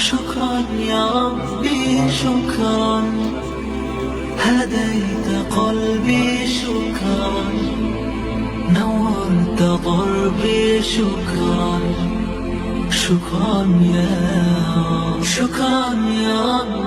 شكرا يا ربي شكرا هديت قلبي شكرا نورت ضربي شكرا شكرا يا شكرا يا رب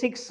6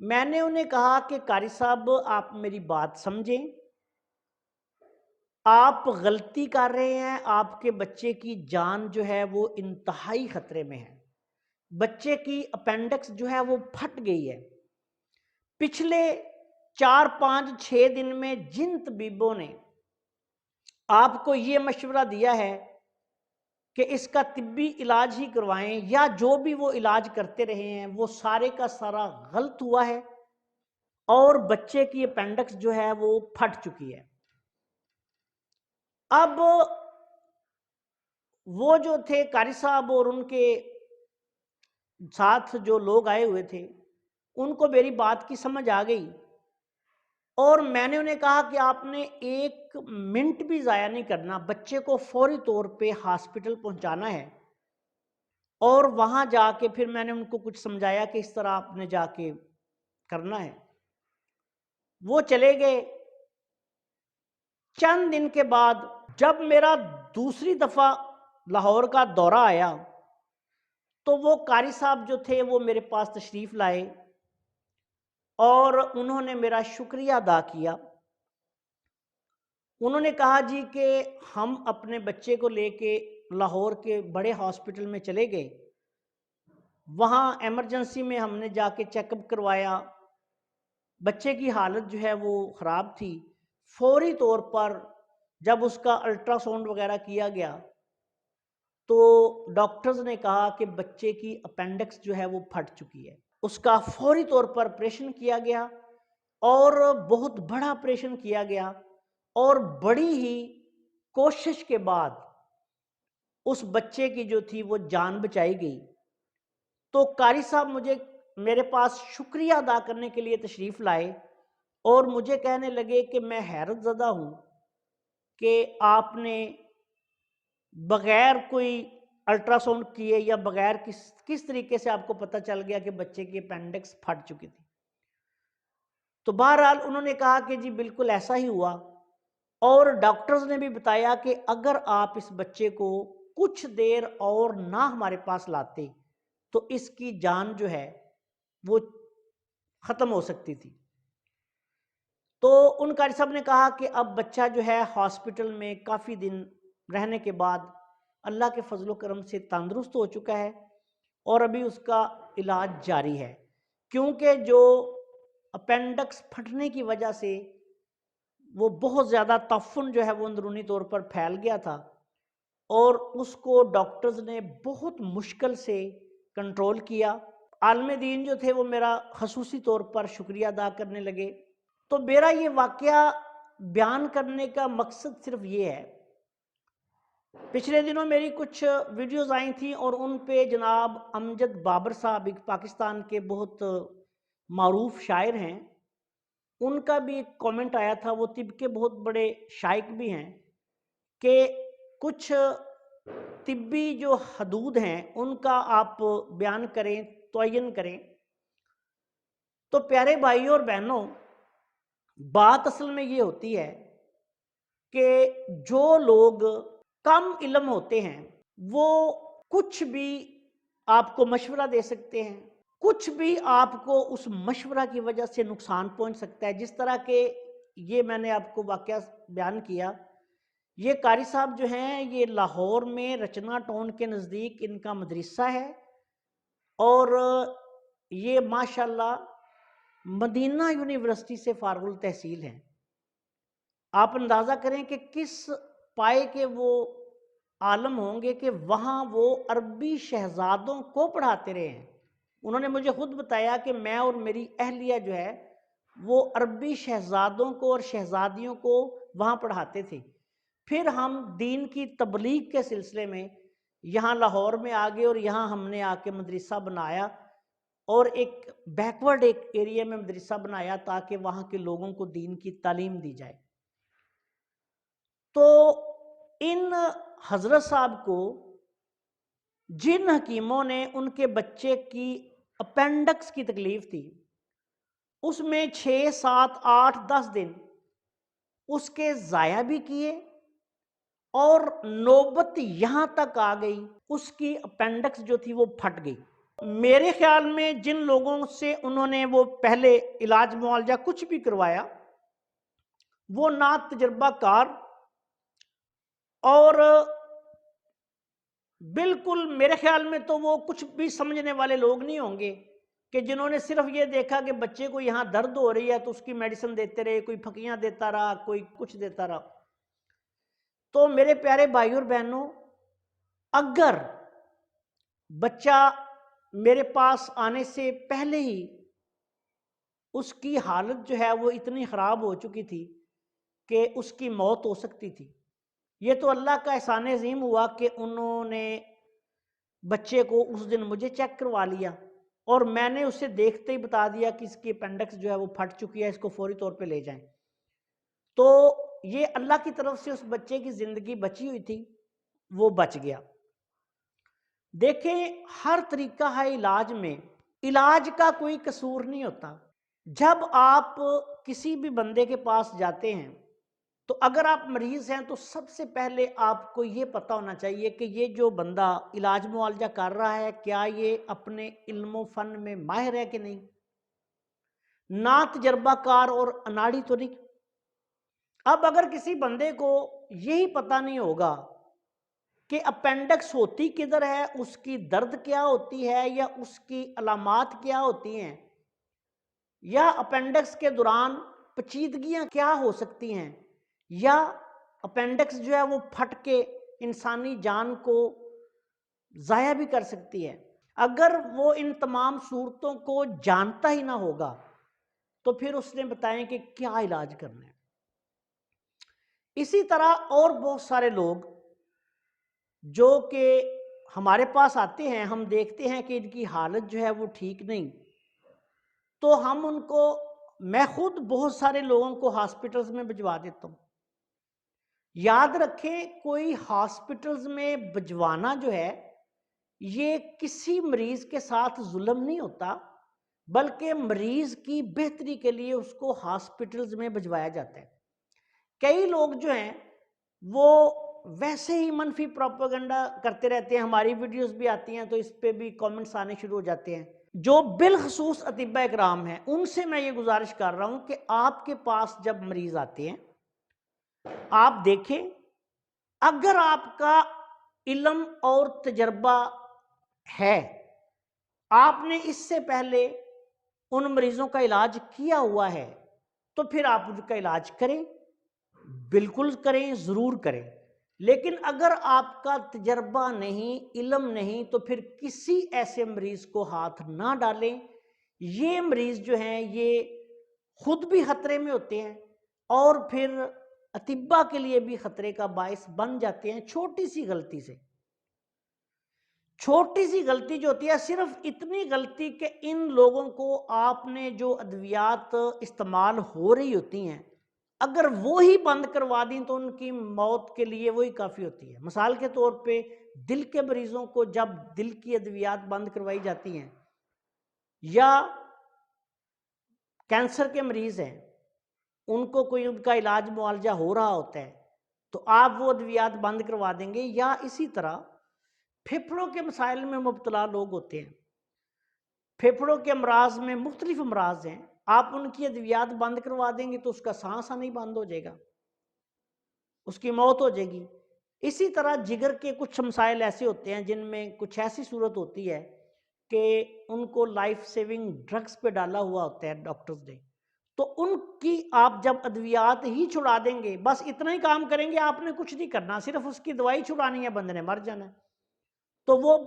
میں نے انہیں کہا کہ قاری صاحب آپ میری بات سمجھیں، آپ غلطی کر رہے ہیں، آپ کے بچے کی جان جو ہے وہ انتہائی خطرے میں ہے، بچے کی اپینڈکس جو ہے وہ پھٹ گئی ہے۔ پچھلے 4 5 6 دن میں جن طبیبوں نے آپ کو یہ مشورہ دیا ہے کہ اس کا طبی علاج ہی کروائیں یا جو بھی وہ علاج کرتے رہے ہیں وہ سارے کا سارا غلط ہوا ہے اور بچے کی اپینڈکس جو ہے وہ پھٹ چکی ہے۔ اب وہ جو تھے قاری صاحب اور ان کے ساتھ جو لوگ آئے ہوئے تھے ان کو میری بات کی سمجھ آ گئی، اور میں نے انہیں کہا کہ آپ نے 1 منٹ بھی ضائع نہیں کرنا، بچے کو فوری طور پہ ہاسپٹل پہنچانا ہے۔ اور وہاں جا کے پھر میں نے ان کو کچھ سمجھایا کہ اس طرح آپ نے جا کے کرنا ہے۔ وہ چلے گئے۔ چند دن کے بعد جب میرا دوسری دفعہ لاہور کا دورہ آیا تو وہ قاری صاحب جو تھے وہ میرے پاس تشریف لائے اور انہوں نے میرا شکریہ ادا کیا۔ انہوں نے کہا جی کہ ہم اپنے بچے کو لے کے لاہور کے بڑے ہاسپٹل میں چلے گئے، وہاں ایمرجنسی میں ہم نے جا کے چیک اپ کروایا، بچے کی حالت جو ہے وہ خراب تھی۔ فوری طور پر جب اس کا الٹرا ساؤنڈ وغیرہ کیا گیا تو ڈاکٹرز نے کہا کہ بچے کی اپینڈکس جو ہے وہ پھٹ چکی ہے۔ اس کا فوری طور پر آپریشن کیا گیا اور بہت بڑا آپریشن کیا گیا، اور بڑی ہی کوشش کے بعد اس بچے کی جو تھی وہ جان بچائی گئی۔ تو قاری صاحب مجھے میرے پاس شکریہ ادا کرنے کے لیے تشریف لائے اور مجھے کہنے لگے کہ میں حیرت زدہ ہوں کہ آپ نے بغیر کوئی الٹرا ساؤنڈ کیے یا بغیر کس طریقے سے آپ کو پتہ چل گیا کہ بچے کی اپینڈکس پھٹ چکی تھی۔ تو بہرحال انہوں نے کہا کہ جی بالکل ایسا ہی ہوا، اور ڈاکٹرز نے بھی بتایا کہ اگر آپ اس بچے کو کچھ دیر اور نہ ہمارے پاس لاتے تو اس کی جان جو ہے وہ ختم ہو سکتی تھی۔ تو ان قاری صاحب نے کہا کہ اب بچہ جو ہے ہاسپٹل میں کافی دن رہنے کے بعد اللہ کے فضل و کرم سے تندرست ہو چکا ہے، اور ابھی اس کا علاج جاری ہے، کیونکہ جو اپینڈکس پھٹنے کی وجہ سے وہ بہت زیادہ تعفن جو ہے وہ اندرونی طور پر پھیل گیا تھا، اور اس کو ڈاکٹرز نے بہت مشکل سے کنٹرول کیا۔ عالم دین جو تھے وہ میرا خصوصی طور پر شکریہ ادا کرنے لگے۔ تو میرا یہ واقعہ بیان کرنے کا مقصد صرف یہ ہے، پچھلے دنوں میری کچھ ویڈیوز آئی تھیں اور ان پہ جناب امجد بابر صاحب ایک پاکستان کے بہت معروف شاعر ہیں، ان کا بھی ایک کامنٹ آیا تھا، وہ طب کے بہت بڑے شائق بھی ہیں، کہ کچھ طبی جو حدود ہیں ان کا آپ بیان کریں، تعین کریں۔ تو پیارے بھائیوں اور بہنوں، بات اصل میں یہ ہوتی ہے کہ جو لوگ کم علم ہوتے ہیں وہ کچھ بھی آپ کو مشورہ دے سکتے ہیں، کچھ بھی آپ کو اس مشورہ کی وجہ سے نقصان پہنچ سکتا ہے۔ جس طرح کہ یہ میں نے آپ کو واقعہ بیان کیا، یہ قاری صاحب جو ہیں یہ لاہور میں رچنا ٹاؤن کے نزدیک ان کا مدرسہ ہے، اور یہ ماشاءاللہ مدینہ یونیورسٹی سے فارغ التحصیل ہیں۔ آپ اندازہ کریں کہ کس پائے کے وہ عالم ہوں گے کہ وہاں وہ عربی شہزادوں کو پڑھاتے رہے ہیں۔ انہوں نے مجھے خود بتایا کہ میں اور میری اہلیہ جو ہے وہ عربی شہزادوں کو اور شہزادیوں کو وہاں پڑھاتے تھے۔ پھر ہم دین کی تبلیغ کے سلسلے میں یہاں لاہور میں آ گئے، اور یہاں ہم نے آ کے مدرسہ بنایا، اور ایک بیکورڈ ایک ایریا میں مدرسہ بنایا تاکہ وہاں کے لوگوں کو دین کی تعلیم دی جائے۔ تو ان حضرت صاحب کو جن حکیموں نے ان کے بچے کی اپینڈکس کی تکلیف تھی، اس میں 6 7 8 10 دن اس کے ضائع بھی کیے، اور نوبت یہاں تک آ گئی اس کی اپینڈکس جو تھی وہ پھٹ گئی۔ میرے خیال میں جن لوگوں سے انہوں نے وہ پہلے علاج معالجہ کچھ بھی کروایا وہ نہ تجربہ کار اور بالکل میرے خیال میں تو وہ کچھ بھی سمجھنے والے لوگ نہیں ہوں گے کہ جنہوں نے صرف یہ دیکھا کہ بچے کو یہاں درد ہو رہی ہے تو اس کی میڈیسن دیتے رہے، کوئی پھکیاں دیتا رہا، کوئی کچھ دیتا رہا۔ تو میرے پیارے بھائی اور بہنوں، اگر بچہ میرے پاس آنے سے پہلے ہی اس کی حالت جو ہے وہ اتنی خراب ہو چکی تھی کہ اس کی موت ہو سکتی تھی، یہ تو اللہ کا احسان عظیم ہوا کہ انہوں نے بچے کو اس دن مجھے چیک کروا لیا اور میں نے اسے دیکھتے ہی بتا دیا کہ اس کی اپینڈکس جو ہے وہ پھٹ چکی ہے، اس کو فوری طور پہ لے جائیں۔ تو یہ اللہ کی طرف سے اس بچے کی زندگی بچی ہوئی تھی، وہ بچ گیا۔ دیکھیں، ہر طریقہ ہے علاج میں، علاج کا کوئی قصور نہیں ہوتا۔ جب آپ کسی بھی بندے کے پاس جاتے ہیں تو اگر آپ مریض ہیں تو سب سے پہلے آپ کو یہ پتہ ہونا چاہیے کہ یہ جو بندہ علاج معالجہ کر رہا ہے کیا یہ اپنے علم و فن میں ماہر ہے کہ نہیں، نا تجربہ کار اور اناڑی تو نہیں۔ اب اگر کسی بندے کو یہی پتہ نہیں ہوگا کہ اپینڈکس ہوتی کدھر ہے، اس کی درد کیا ہوتی ہے، یا اس کی علامات کیا ہوتی ہیں، یا اپینڈکس کے دوران پیچیدگیاں کیا ہو سکتی ہیں، یا اپینڈکس جو ہے وہ پھٹ کے انسانی جان کو ضائع بھی کر سکتی ہے، اگر وہ ان تمام صورتوں کو جانتا ہی نہ ہوگا تو پھر اس نے بتائیں کہ کیا علاج کرنا ہے۔ اسی طرح اور بہت سارے لوگ جو کہ ہمارے پاس آتے ہیں، ہم دیکھتے ہیں کہ ان کی حالت جو ہے وہ ٹھیک نہیں، تو ہم ان کو، میں خود بہت سارے لوگوں کو ہاسپٹلز میں بھجوا دیتا ہوں۔ یاد رکھیں، کوئی ہاسپٹلز میں بھجوانا جو ہے یہ کسی مریض کے ساتھ ظلم نہیں ہوتا، بلکہ مریض کی بہتری کے لیے اس کو ہاسپٹلز میں بھجوایا جاتا ہے۔ کئی لوگ جو ہیں وہ ویسے ہی منفی پروپیگنڈا کرتے رہتے ہیں، ہماری ویڈیوز بھی آتی ہیں تو اس پہ بھی کامنٹس آنے شروع ہو جاتے ہیں۔ جو بالخصوص اطباء اکرام ہیں ان سے میں یہ گزارش کر رہا ہوں کہ آپ کے پاس جب مریض آتے ہیں آپ دیکھیں، اگر آپ کا علم اور تجربہ ہے، آپ نے اس سے پہلے ان مریضوں کا علاج کیا ہوا ہے، تو پھر آپ ان کا علاج کریں، بالکل کریں، ضرور کریں۔ لیکن اگر آپ کا تجربہ نہیں، علم نہیں، تو پھر کسی ایسے مریض کو ہاتھ نہ ڈالیں۔ یہ مریض جو ہیں یہ خود بھی خطرے میں ہوتے ہیں اور پھر اطباء کے لیے بھی خطرے کا باعث بن جاتے ہیں، چھوٹی سی غلطی سے۔ چھوٹی سی غلطی جو ہوتی ہے، صرف اتنی غلطی کہ ان لوگوں کو آپ نے جو ادویات استعمال ہو رہی ہوتی ہیں اگر وہی بند کروا دیں تو ان کی موت کے لیے وہی کافی ہوتی ہے۔ مثال کے طور پہ دل کے مریضوں کو جب دل کی ادویات بند کروائی جاتی ہیں، یا کینسر کے مریض ہیں ان کو کوئی ان کا علاج معالجہ ہو رہا ہوتا ہے تو آپ وہ ادویات بند کروا دیں گے، یا اسی طرح پھیپھڑوں کے مسائل میں مبتلا لوگ ہوتے ہیں، پھیپھڑوں کے امراض میں مختلف امراض ہیں، آپ ان کی ادویات بند کروا دیں گے تو اس کا سانس آنا ہی بند ہو جائے گا، اس کی موت ہو جائے گی۔ اسی طرح جگر کے کچھ مسائل ایسے ہوتے ہیں جن میں کچھ ایسی صورت ہوتی ہے کہ ان کو لائف سیونگ ڈرگز پہ ڈالا ہوا ہوتا ہے ڈاکٹرز نے، تو ان کی آپ جب ادویات ہی چھڑا دیں گے، بس اتنا ہی کام کریں گے، آپ نے کچھ نہیں کرنا، صرف اس کی دوائی چھڑانی ہے، بندے نے مر جانا ہے، تو وہ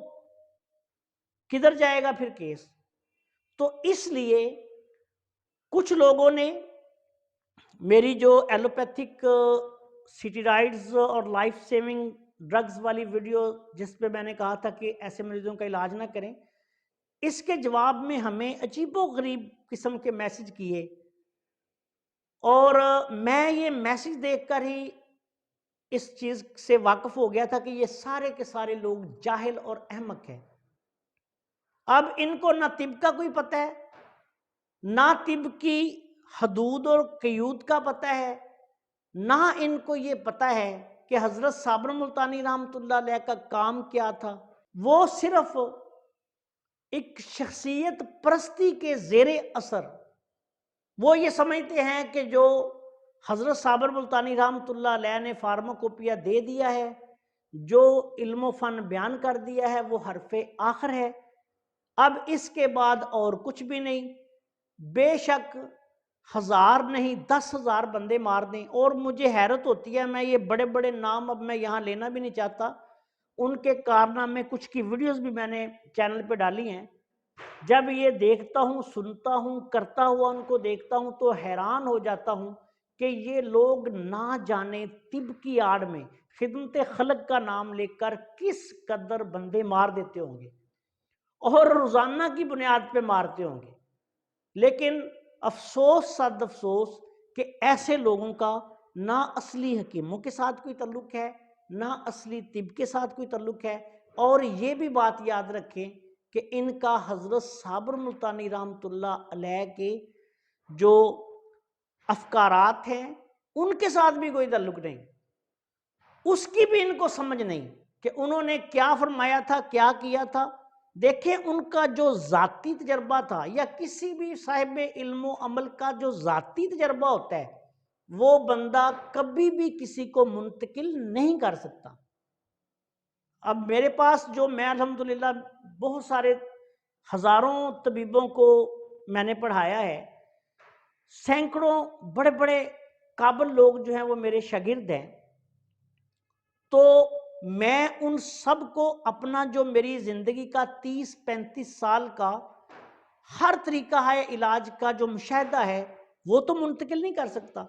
کدھر جائے گا پھر کیس۔ تو اس لیے کچھ لوگوں نے میری جو ایلوپیتھک سٹیرائڈز اور لائف سیونگ ڈرگز والی ویڈیو جس پہ میں نے کہا تھا کہ ایسے مریضوں کا علاج نہ کریں، اس کے جواب میں ہمیں عجیب و غریب قسم کے میسج کیے، اور میں یہ میسج دیکھ کر ہی اس چیز سے واقف ہو گیا تھا کہ یہ سارے کے سارے لوگ جاہل اور احمق ہیں۔ اب ان کو نہ طب کا کوئی پتہ ہے، نہ طب کی حدود اور قیود کا پتہ ہے، نہ ان کو یہ پتہ ہے کہ حضرت صابر ملتانی رحمۃ اللہ علیہ کا کام کیا تھا۔ وہ صرف ایک شخصیت پرستی کے زیر اثر وہ یہ سمجھتے ہیں کہ جو حضرت صابر ملتانی رحمۃ اللہ علیہ نے فارماکوپیا دے دیا ہے، جو علم و فن بیان کر دیا ہے، وہ حرف آخر ہے، اب اس کے بعد اور کچھ بھی نہیں۔ بے شک 1000 نہیں 10,000 بندے مار دیں، اور مجھے حیرت ہوتی ہے، میں یہ بڑے بڑے نام اب میں یہاں لینا بھی نہیں چاہتا، ان کے کارنامے کچھ کی ویڈیوز بھی میں نے چینل پہ ڈالی ہیں، جب یہ دیکھتا ہوں، سنتا ہوں، کرتا ہوا ان کو دیکھتا ہوں تو حیران ہو جاتا ہوں کہ یہ لوگ نہ جانے طب کی آڑ میں خدمت خلق کا نام لے کر کس قدر بندے مار دیتے ہوں گے، اور روزانہ کی بنیاد پہ مارتے ہوں گے۔ لیکن افسوس صد افسوس کہ ایسے لوگوں کا نہ اصلی حکیموں کے ساتھ کوئی تعلق ہے، نہ اصلی طب کے ساتھ کوئی تعلق ہے، اور یہ بھی بات یاد رکھیں کہ ان کا حضرت صابر ملتانی رحمۃ اللہ علیہ کے جو افکارات ہیں ان کے ساتھ بھی کوئی تعلق نہیں، اس کی بھی ان کو سمجھ نہیں کہ انہوں نے کیا فرمایا تھا، کیا کیا تھا۔ دیکھیں ان کا جو ذاتی تجربہ تھا، یا کسی بھی صاحب علم و عمل کا جو ذاتی تجربہ ہوتا ہے، وہ بندہ کبھی بھی کسی کو منتقل نہیں کر سکتا۔ اب میرے پاس جو میں الحمدللہ بہت سارے ہزاروں طبیبوں کو میں نے پڑھایا ہے، سینکڑوں بڑے بڑے قابل لوگ جو ہیں وہ میرے شاگرد ہیں، تو میں ان سب کو اپنا جو میری زندگی کا 30-35 سال کا ہر طریقہ ہے علاج کا جو مشاہدہ ہے وہ تو منتقل نہیں کر سکتا۔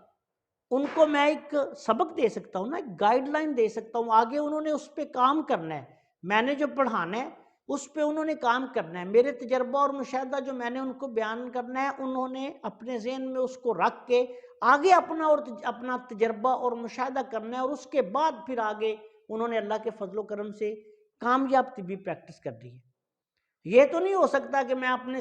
ان کو میں ایک سبق دے سکتا ہوں نا، ایک گائیڈ لائن دے سکتا ہوں، آگے انہوں نے اس پہ کام کرنا ہے، میں نے جو پڑھانا ہے اس پہ انہوں نے کام کرنا ہے، میرے تجربہ اور مشاہدہ جو میں نے ان کو بیان کرنا ہے، انہوں نے اپنے ذہن میں اس کو رکھ کے آگے اپنا تجربہ اور مشاہدہ کرنا ہے، اور اس کے بعد پھر آگے انہوں نے اللہ کے فضل و کرم سے کامیاب طبی پریکٹس کر رہی ہے۔ یہ تو نہیں ہو سکتا کہ میں اپنے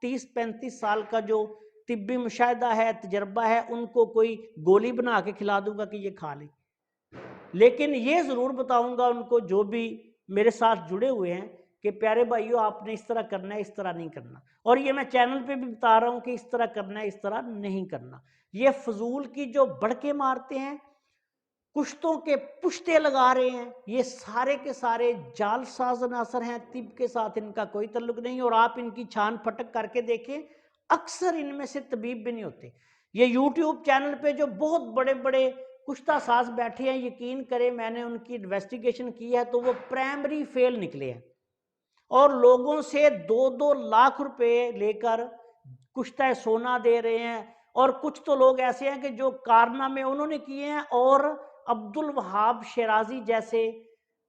30-35 سال کا جو طبی مشاہدہ ہے، تجربہ ہے، ان کو کوئی گولی بنا کے کھلا دوں گا کہ یہ کھا لیں، لیکن یہ ضرور بتاؤں گا ان کو جو بھی میرے ساتھ جڑے ہوئے ہیں کہ پیارے بھائیو آپ نے اس طرح کرنا ہے، اس طرح نہیں کرنا، اور یہ میں چینل پہ بھی بتا رہا ہوں کہ اس طرح کرنا ہے، اس طرح نہیں کرنا۔ یہ فضول کی جو بڑکے مارتے ہیں، کشتوں کے پشتے لگا رہے ہیں، یہ سارے کے سارے جال ساز عناصر ہیں، طب کے ساتھ ان کا کوئی تعلق نہیں، اور آپ ان کی چھان پھٹک کر کے دیکھیں اکثر ان میں سے طبیب بھی نہیں ہوتے۔ یہ یوٹیوب چینل پہ جو بہت بڑے بڑے کشتہ ساز بیٹھے ہیں، یقین کریں میں نے ان کی انویسٹیگیشن کی ہے تو وہ پرائمری فیل نکلے ہیں، اور لوگوں سے 2-2 لاکھ روپے لے کر کشتہ سونا دے رہے ہیں، اور کچھ تو لوگ ایسے ہیں کہ جو کارنامے انہوں نے کیے ہیں اور عبد الوہاب شیرازی جیسے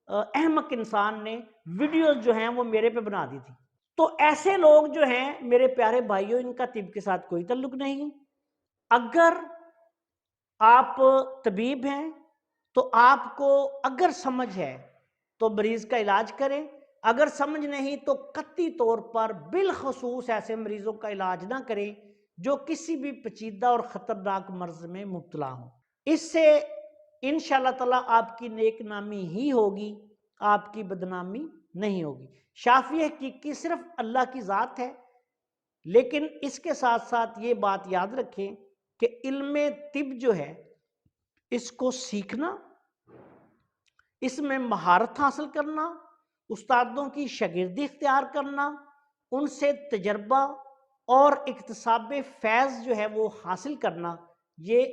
احمق انسان نے ویڈیوز جو ہیں وہ میرے پہ بنا دی تھی۔ تو ایسے لوگ جو ہیں میرے پیارے بھائیوں، ان کا طب کے ساتھ کوئی تعلق نہیں۔ اگر آپ طبیب ہیں تو آپ کو اگر سمجھ ہے تو مریض کا علاج کریں، اگر سمجھ نہیں تو قطعی طور پر بالخصوص ایسے مریضوں کا علاج نہ کریں جو کسی بھی پیچیدہ اور خطرناک مرض میں مبتلا ہوں۔ اس سے انشاءاللہ تعالیٰ آپ کی نیک نامی ہی ہوگی، آپ کی بدنامی نہیں ہوگی۔ شافی حقیقی صرف اللہ کی ذات ہے، لیکن اس کے ساتھ ساتھ یہ بات یاد رکھیں کہ علم طب جو ہے اس کو سیکھنا، اس میں مہارت حاصل کرنا، استادوں کی شاگردی اختیار کرنا، ان سے تجربہ اور اکتساب فیض جو ہے وہ حاصل کرنا، یہ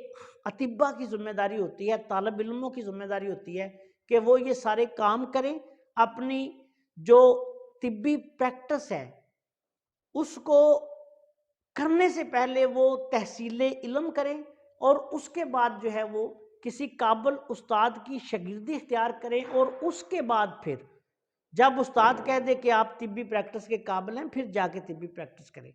اطباء کی ذمہ داری ہوتی ہے، طالب علموں کی ذمہ داری ہوتی ہے کہ وہ یہ سارے کام کریں، اپنی جو طبی پریکٹس ہے اس کو کرنے سے پہلے وہ تحصیل علم کریں، اور اس کے بعد جو ہے وہ کسی قابل استاد کی شاگردی اختیار کریں، اور اس کے بعد پھر جب استاد کہہ دے کہ آپ طبی پریکٹس کے قابل ہیں پھر جا کے طبی پریکٹس کریں۔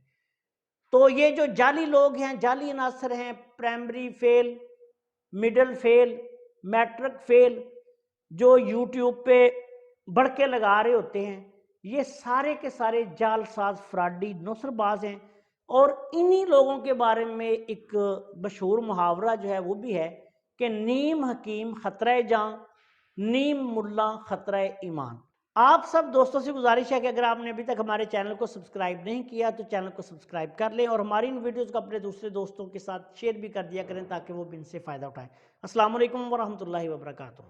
تو یہ جو جعلی لوگ ہیں، جعلی عناصر ہیں، پرائمری فیل، مڈل فیل، میٹرک فیل، جو یوٹیوب پہ بڑکے لگا رہے ہوتے ہیں، یہ سارے کے سارے جال ساز فراڈی نصر باز ہیں، اور انہی لوگوں کے بارے میں ایک مشہور محاورہ جو ہے وہ بھی ہے کہ نیم حکیم خطرہ جاں، نیم ملا خطرہ ایمان۔ آپ سب دوستوں سے گزارش ہے کہ اگر آپ نے ابھی تک ہمارے چینل کو سبسکرائب نہیں کیا تو چینل کو سبسکرائب کر لیں اور ہماری ان ویڈیوز کو اپنے دوسرے دوستوں کے ساتھ شیئر بھی کر دیا کریں تاکہ وہ بھی ان سے فائدہ اٹھائیں۔ السلام علیکم ورحمۃ اللہ وبرکاتہ۔